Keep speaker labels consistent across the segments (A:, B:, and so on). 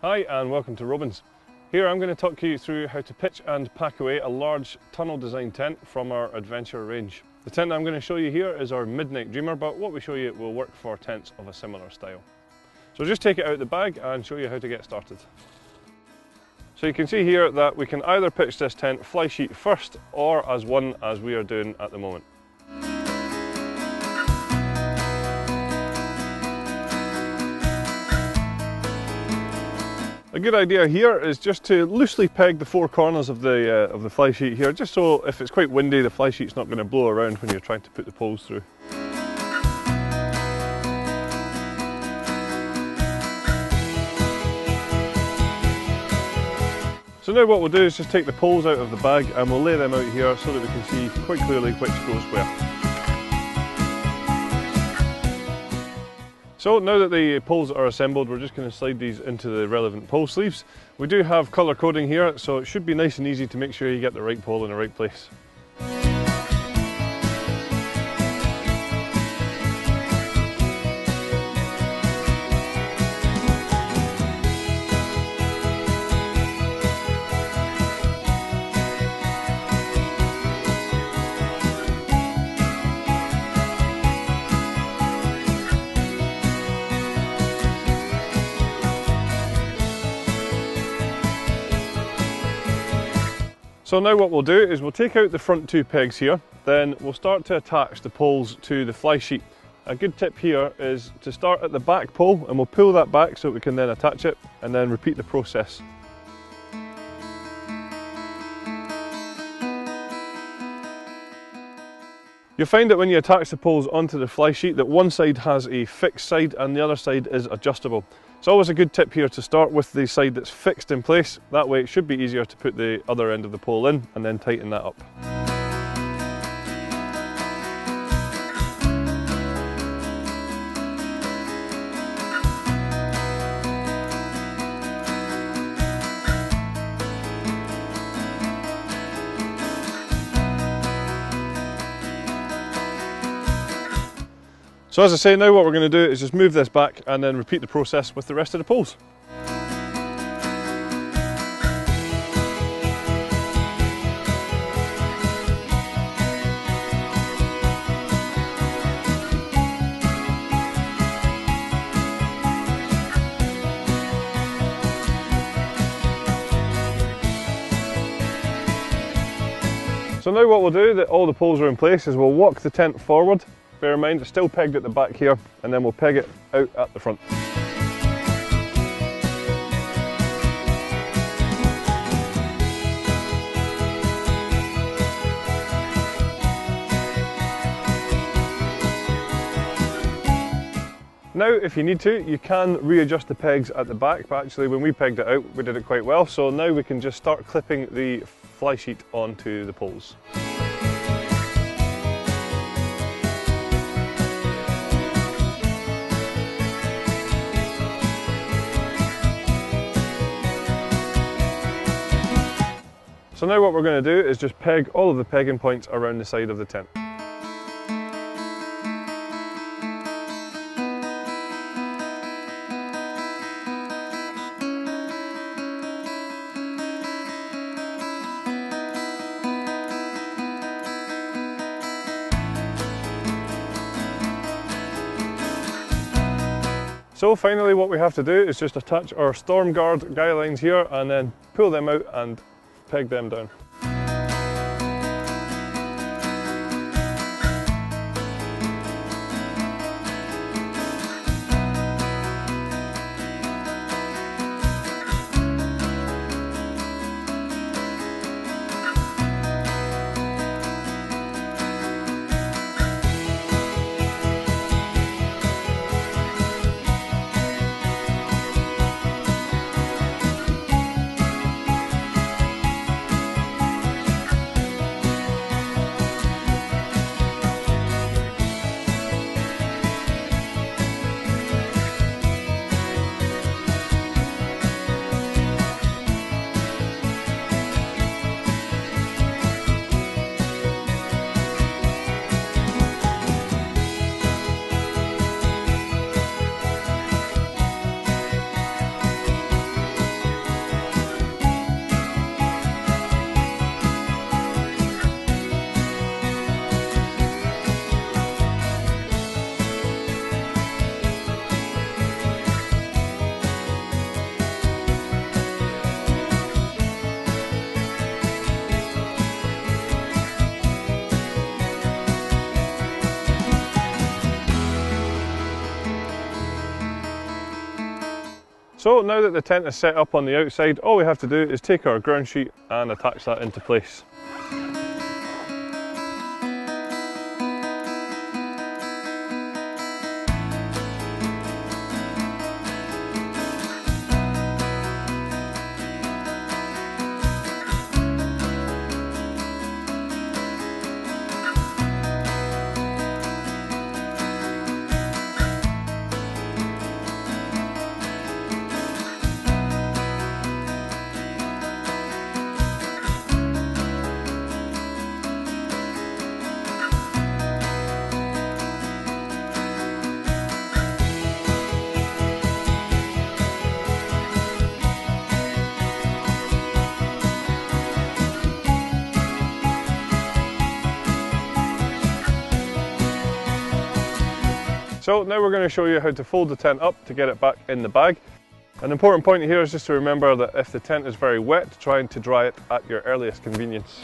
A: Hi and welcome to Robens. Here I'm going to talk you through how to pitch and pack away a large tunnel design tent from our adventure range. The tent I'm going to show you here is our Midnight Dreamer, but what we show you will work for tents of a similar style. So just take it out of the bag and show you how to get started. So you can see here that we can either pitch this tent fly sheet first or as one as we are doing at the moment. A good idea here is just to loosely peg the four corners of the fly sheet here, just so if it's quite windy the fly sheet's not going to blow around when you're trying to put the poles through. So now what we'll do is just take the poles out of the bag and we'll lay them out here so that we can see quite clearly which goes where. So now that the poles are assembled, we're just going to slide these into the relevant pole sleeves. We do have colour coding here, so it should be nice and easy to make sure you get the right pole in the right place. So now what we'll do is we'll take out the front two pegs here, then we'll start to attach the poles to the fly sheet. A good tip here is to start at the back pole and we'll pull that back so we can then attach it and then repeat the process. You'll find that when you attach the poles onto the fly sheet that one side has a fixed side and the other side is adjustable. It's always a good tip here to start with the side that's fixed in place. That way it should be easier to put the other end of the pole in and then tighten that up. So as I say, now what we're going to do is just move this back and then repeat the process with the rest of the poles. So now what we'll do, that all the poles are in place, is we'll walk the tent forward. Bear in mind it's still pegged at the back here, and then we'll peg it out at the front. Now if you need to, you can readjust the pegs at the back, but actually when we pegged it out we did it quite well, so now we can just start clipping the fly sheet onto the poles. So now what we're going to do is just peg all of the pegging points around the side of the tent. So finally what we have to do is just attach our storm guard guy lines here and then pull them out and peg them down. So now that the tent is set up on the outside, all we have to do is take our ground sheet and attach that into place. So now we're going to show you how to fold the tent up to get it back in the bag. An important point here is just to remember that if the tent is very wet, try to dry it at your earliest convenience.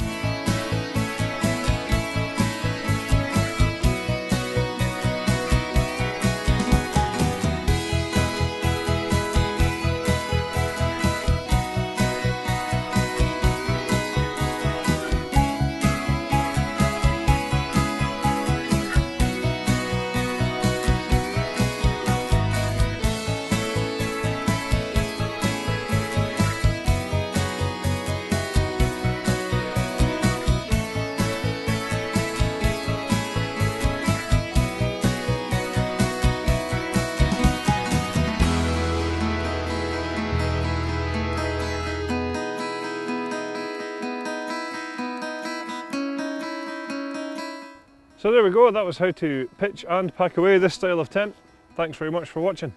A: So there we go, that was how to pitch and pack away this style of tent. Thanks very much for watching.